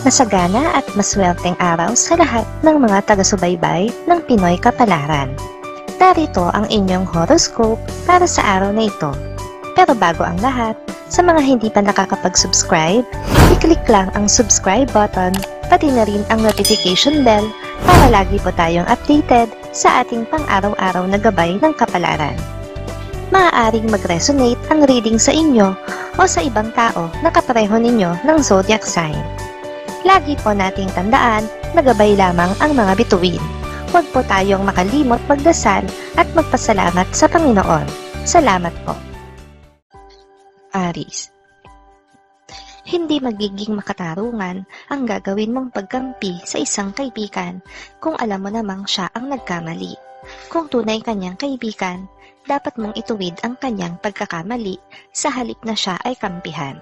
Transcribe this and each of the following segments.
Masagana at maswerteng araw sa lahat ng mga taga-subaybay ng Pinoy Kapalaran. Narito ang inyong horoscope para sa araw na ito. Pero bago ang lahat, sa mga hindi pa nakakapag-subscribe, i-click lang ang subscribe button, pati na rin ang notification bell para lagi po tayong updated sa ating pang-araw-araw na gabay ng kapalaran. Maaaring mag-resonate ang reading sa inyo o sa ibang tao na kapareho ninyo ng zodiac sign. Lagi po nating tandaan na gabay lamang ang mga bituin. Huwag po tayong makalimot magdasal at magpasalamat sa Panginoon. Salamat po. Aries. Hindi magiging makatarungan ang gagawin mong pagkampi sa isang kaibigan kung alam mo namang siya ang nagkamali. Kung tunay kanyang kaibigan, dapat mong ituwid ang kanyang pagkakamali sa halip na siya ay kampihan.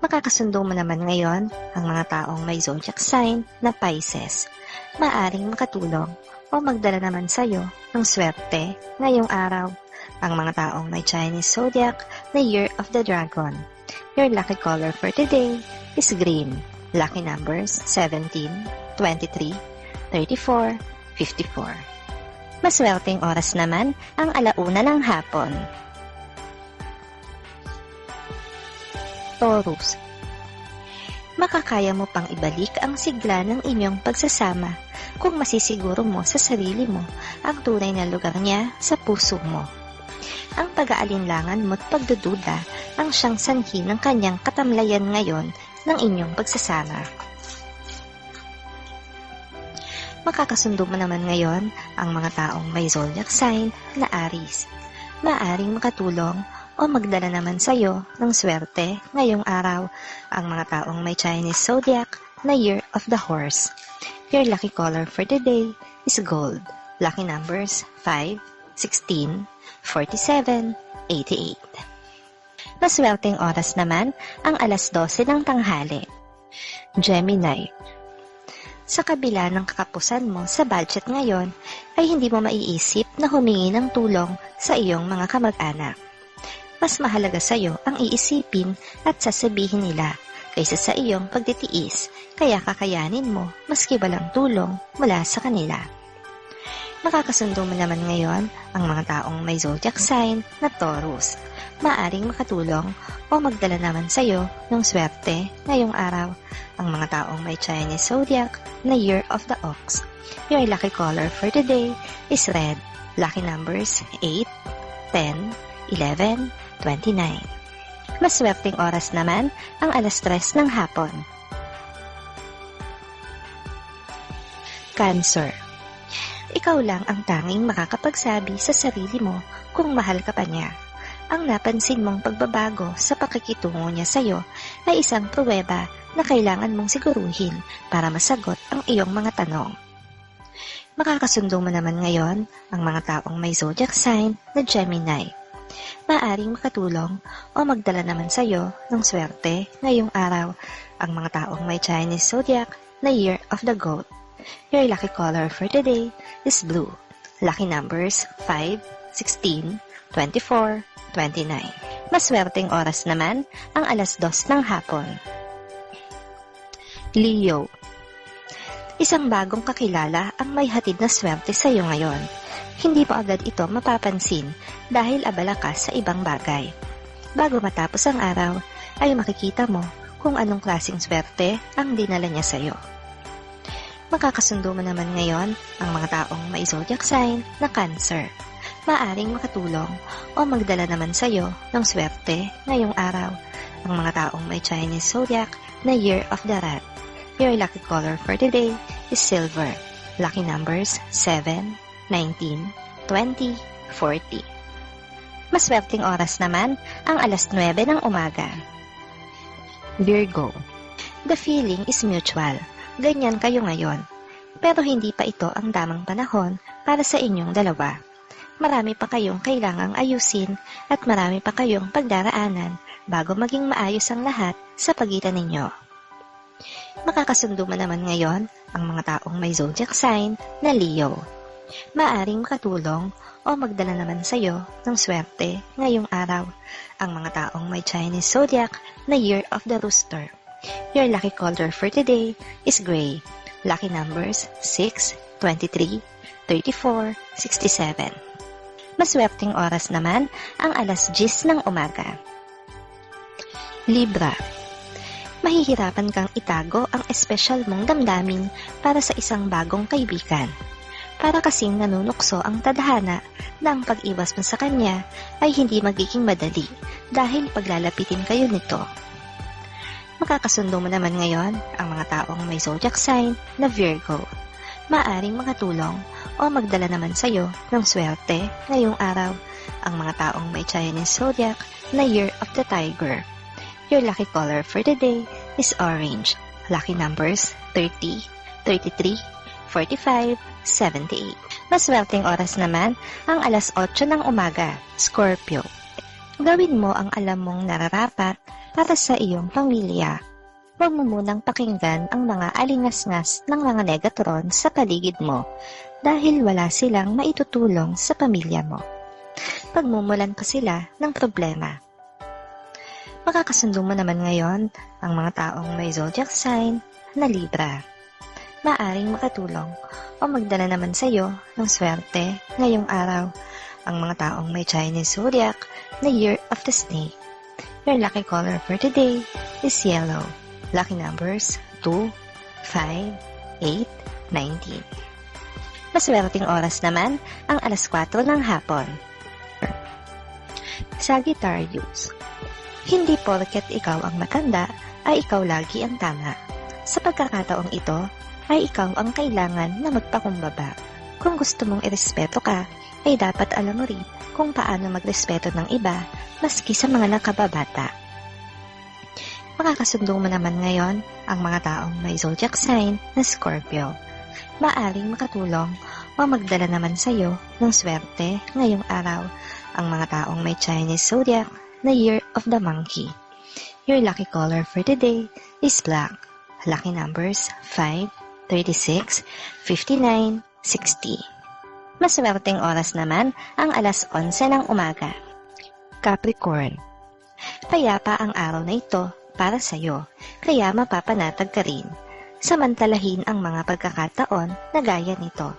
Makakasundo mo naman ngayon ang mga taong may zodiac sign na Pisces. Maaring makatulong o magdala naman sa iyo ng swerte ngayong araw ang mga taong may Chinese zodiac na Year of the Dragon. Your lucky color for today is green. Lucky numbers 17, 23, 34, 54. Maswerteng oras naman ang 1:00 ng hapon. Taurus. Makakaya mo pang ibalik ang sigla ng inyong pagsasama kung masisiguro mo sa sarili mo ang tunay na lugar niya sa puso mo. Ang pag-aalinlangan mo't pagdududa ang siyang sanhi ng kanyang katamlayan ngayon ng inyong pagsasama. Makakasundo mo naman ngayon ang mga taong may zodiac sign na Aries. Maaring makatulong o magdala naman sa iyo ng swerte ngayong araw ang mga taong may Chinese zodiac na Year of the Horse. Your lucky color for today is gold. Lucky numbers 5, 16, 47, 88. Maswerteng oras naman ang 12:00 ng tanghali. Gemini. Sa kabila ng kakapusan mo sa budget ngayon, ay hindi mo maiisip na humingi ng tulong sa iyong mga kamag-anak. Mas mahalaga sa iyo ang iisipin at sasabihin nila kaysa sa iyong pagtitiis, kaya kakayanin mo maski walang tulong mula sa kanila. Makakasundo mo naman ngayon ang mga taong may zodiac sign na Taurus. Maaring makatulong o magdala naman sa iyo ng swerte ngayong araw ang mga taong may Chinese zodiac na Year of the Ox. Your lucky color for today is red. Lucky numbers 8, 10, 11, 29. Maswerteng oras naman ang 3:00 ng hapon. Cancer. Ikaw lang ang tanging makakapagsabi sa sarili mo kung mahal ka pa niya. Ang napansin mong pagbabago sa pakikitungo niya sa iyo ay isang pruweba na kailangan mong siguruhin para masagot ang iyong mga tanong. Makakasundo mo naman ngayon ang mga taong may zodiac sign na Gemini. Maaring makatulong o magdala naman sa iyo ng swerte ngayong araw ang mga taong may Chinese zodiac na Year of the Goat. Your lucky color for today is blue. Lucky numbers 5, 16, 24, 29. Maswerteng oras naman ang 2:00 ng hapon. Leo. Isang bagong kakilala ang may hatid na swerte sa iyo ngayon. Hindi mo agad ito mapapansin dahil abala ka sa ibang bagay. Bago matapos ang araw, ay makikita mo kung anong klaseng swerte ang dinala niya sa iyo. Makakasundo mo naman ngayon ang mga taong may zodiac sign na Cancer. Maaring makatulong o magdala naman sa iyo ng swerte ngayong araw ang mga taong may Chinese zodiac na Year of the Rat. Your lucky color for today is silver. Lucky numbers 7, 19, 20, 40. Maswerteng oras naman ang 9:00 ng umaga. Virgo. The feeling is mutual. Ganyan kayo ngayon. Pero hindi pa ito ang tamang panahon para sa inyong dalawa. Marami pa kayong kailangang ayusin at marami pa kayong pagdaraanan bago maging maayos ang lahat sa pagitan ninyo. Makakasundo mo naman ngayon ang mga taong may zodiac sign na Leo. Maaring makatulong o magdala naman sa iyo ng swerte ngayong araw ang mga taong may Chinese zodiac na Year of the Rooster. Your lucky color for today is gray. Lucky numbers 6, 23, 34, 67. Maswerteng oras naman ang alas 10 ng umaga. Libra. Mahihirapan kang itago ang espesyal mong damdamin para sa isang bagong kaibigan. Para kasing nanunukso ang tadhana na ang pag-iwas mo sa kanya ay hindi magiging madali dahil paglalapitin kayo nito. Makakasundo mo naman ngayon ang mga taong may zodiac sign na Virgo. Maaring makatulong o magdala naman sa iyo ng swerte ngayong araw ang mga taong may Chinese zodiac na Year of the Tiger. Your lucky color for the day is orange. Lucky numbers 30, 33, 45, 78. Maswerteng oras naman ang alas 8 ng umaga, Scorpio. Gawin mo ang alam mong nararapat para sa iyong pamilya. Huwag mo munang pakinggan ang mga alingas-ngas ng mga negatron sa paligid mo dahil wala silang maitutulong sa pamilya mo. Pagmumulan pa sila ng problema. Makakasundo mo naman ngayon ang mga taong may zodiac sign na Libra. Maaring makatulong o magdala naman sa iyo ng swerte ngayong araw ang mga taong may Chinese zodiac na Year of the Snake. Your lucky color for today is yellow. Lucky numbers 2, 5, 8, 19. Maswerteng oras naman ang alas 4 ng hapon. Sagittarius. Hindi porket ikaw ang matanda ay ikaw lagi ang tama. Sa pagkakataong ito, ay ikaw ang kailangan na magpakumbaba. Kung gusto mong irespeto ka, ay dapat alam mo rin kung paano magrespeto ng iba maski sa mga nakababata. Makakasundo mo naman ngayon ang mga taong may zodiac sign na Scorpio. Maaring makatulong o magdala naman sa iyo ng swerte ngayong araw ang mga taong may Chinese zodiac na Year of the Monkey. Your lucky color for today is black. Lucky numbers 5, 36, 59, 60. Maswerteng oras naman ang alas 11 ng umaga. Capricorn. Payapa ang araw na ito para sa iyo, kaya mapapanatag ka rin. Samantalahin ang mga pagkakataon na gaya nito.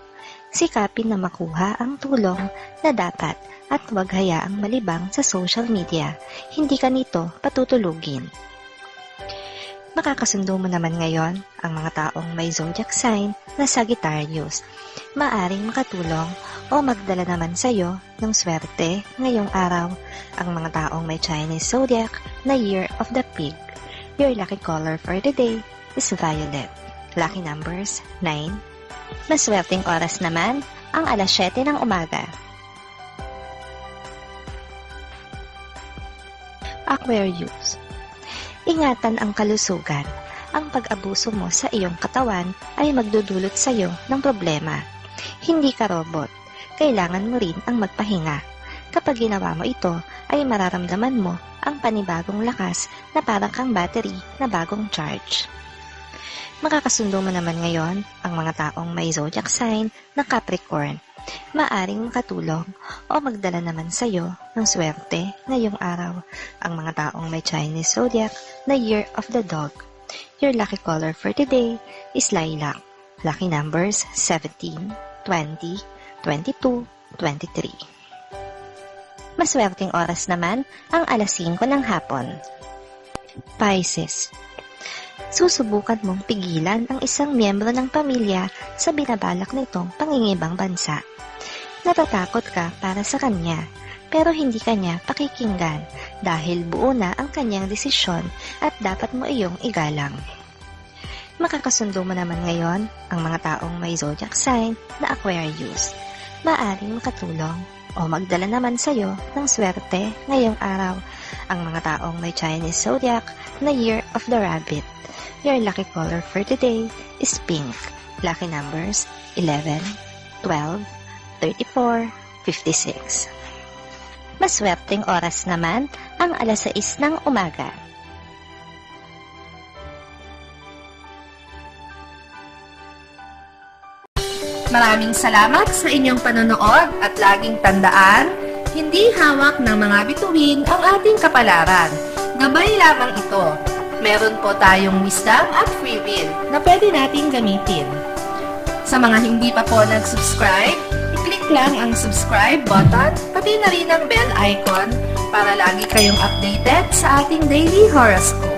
Sikapin na makuha ang tulong na dapat at huwag hayaang malibang sa social media. Hindi ka nito patutulugin. Makakasundo mo naman ngayon ang mga taong may zodiac sign na Sagittarius. Maaring makatulong o magdala naman sa iyo ng swerte ngayong araw ang mga taong may Chinese zodiac na Year of the Pig. Your lucky color for the day is violet. Lucky numbers 9. Maswerteng oras naman ang alas 7 ng umaga. Aquarius. Ingatan ang kalusugan. Ang pag-abuso mo sa iyong katawan ay magdudulot sa iyo ng problema. Hindi ka robot. Kailangan mo rin ang magpahinga. Kapag ginawa mo ito, ay mararamdaman mo ang panibagong lakas na parang kang battery na bagong charge. Makakasundo mo naman ngayon ang mga taong may zodiac sign na Capricorn. Maaring makatulong o magdala naman sa iyo ng swerte ngayong araw ang mga taong may Chinese zodiac na Year of the Dog. Your lucky color for today is lilac. Lucky numbers 17, 20, 22, 23. Maswerteng oras naman ang alas 5 ng hapon. Pisces. Susubukan mong pigilan ang isang miyembro ng pamilya sa binabalak nitong pangingibang bansa. Natatakot ka para sa kanya, pero hindi kanya pakikinggan dahil buo na ang kanyang desisyon at dapat mo iyong igalang. Makakasundo mo naman ngayon ang mga taong may zodiac sign na Aquarius. Maaring makatulong o magdala naman sa iyo ng swerte ngayong araw ang mga taong may Chinese zodiac na Year of the Rabbit. Your lucky color for today is pink. Lucky numbers 11, 12, 34, 56. Maswerteng oras naman ang alas 6 ng umaga. Maraming salamat sa inyong panonood at laging tandaan, hindi hawak ng mga bituin ang ating kapalaran. Gabay lamang ito. meron po tayong wisdom at free will na pwede nating gamitin. Sa mga hindi pa po nag-subscribe, i-click lang ang subscribe button, pati na rin ang bell icon para lagi kayong updated sa ating daily horoscope.